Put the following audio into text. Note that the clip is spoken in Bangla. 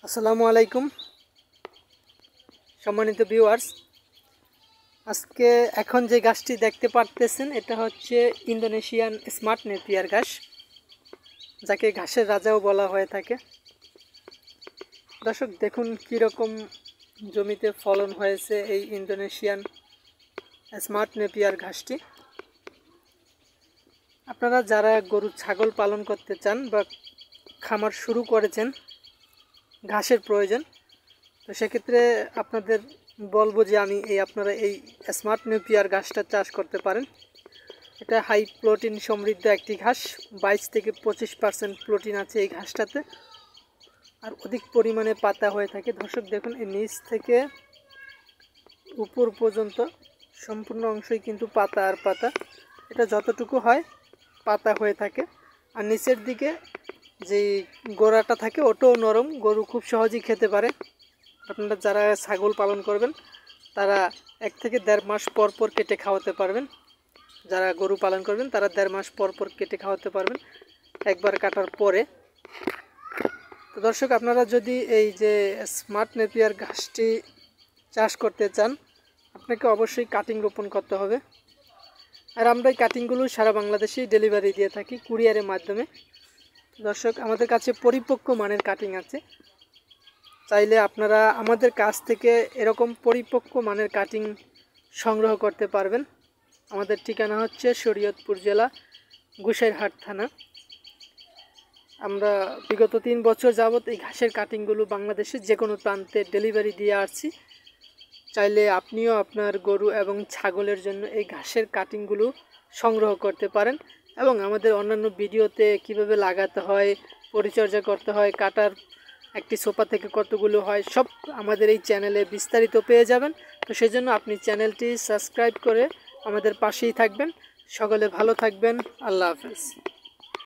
আসসালামু আলাইকুম সম্মানিত ভিউয়ার্স। আজকে এখন যে গাছটি দেখতে পারতেছেন এটা হচ্ছে ইন্দোনেশিয়ান স্মার্ট নেপিয়ার ঘাস, যাকে ঘাসের রাজাও বলা হয়ে থাকে। দর্শক দেখুন কীরকম জমিতে ফলন হয়েছে এই ইন্দোনেশিয়ান স্মার্ট নেপিয়ার ঘাসটি। আপনারা যারা গরু ছাগল পালন করতে চান বা খামার শুরু করেছেন, ঘাসের প্রয়োজন, তো সেক্ষেত্রে আপনাদের বলবো যে আপনারা এই স্মার্ট নেপিয়ার ঘাসটা চাষ করতে পারেন। এটা হাই প্রোটিন সমৃদ্ধ একটি ঘাস, 22 থেকে 25% প্রোটিন আছে এই ঘাসটাতে, আর অধিক পরিমাণে পাতা হয়ে থাকে। দর্শক দেখুন এই নিচ থেকে উপর পর্যন্ত সম্পূর্ণ অংশই কিন্তু পাতা আর পাতা, এটা যতটুকু হয় পাতা হয়ে থাকে। আর নিচের দিকে যে গোড়াটা থাকে ওটাও নরম, গরু খুব সহজেই খেতে পারে। আপনারা যারা ছাগল পালন করবেন তারা 1 থেকে 1.5 মাস পর পর কেটে খাওয়াতে পারবেন। যারা গরু পালন করবেন তারা 1.5 মাস পর পর কেটে খাওয়াতে পারবেন একবার কাটার পরে। তো দর্শক, আপনারা যদি এই যে স্মার্ট নেপিয়ার ঘাসটি চাষ করতে চান, আপনাকে অবশ্যই কাটিং রোপণ করতে হবে। আর আমরা এই কাটিংগুলো সারা বাংলাদেশেই ডেলিভারি দিয়ে থাকি কুরিয়ারের মাধ্যমে। দর্শক, আমাদের কাছে পরিপক্ক মানের কাটিং আছে, চাইলে আপনারা আমাদের কাছ থেকে এরকম পরিপক্ক মানের কাটিং সংগ্রহ করতে পারবেন। আমাদের ঠিকানা হচ্ছে শরীয়তপুর জেলা, গোসাইরহাট থানা। আমরা বিগত 3 বছর যাবত এই ঘাসের কাটিংগুলো বাংলাদেশের যে কোনো প্রান্তে ডেলিভারি দিয়ে আসছি। চাইলে আপনিও আপনার গরু এবং ছাগলের জন্য এই ঘাসের কাটিংগুলো সংগ্রহ করতে পারেন, এবং আমাদের অন্যান্য ভিডিওতে কিভাবে লাগাতে হয়, পরিচর্যা করতে হয়, কাটার একটি সোফা থেকে কতগুলো হয়, সব আমাদের এই চ্যানেলে বিস্তারিত পেয়ে যাবেন। তো সেজন্য আপনি চ্যানেলটি সাবস্ক্রাইব করে আমাদের পাশেই থাকবেন। সকলে ভালো থাকবেন। আল্লাহ হাফেজ।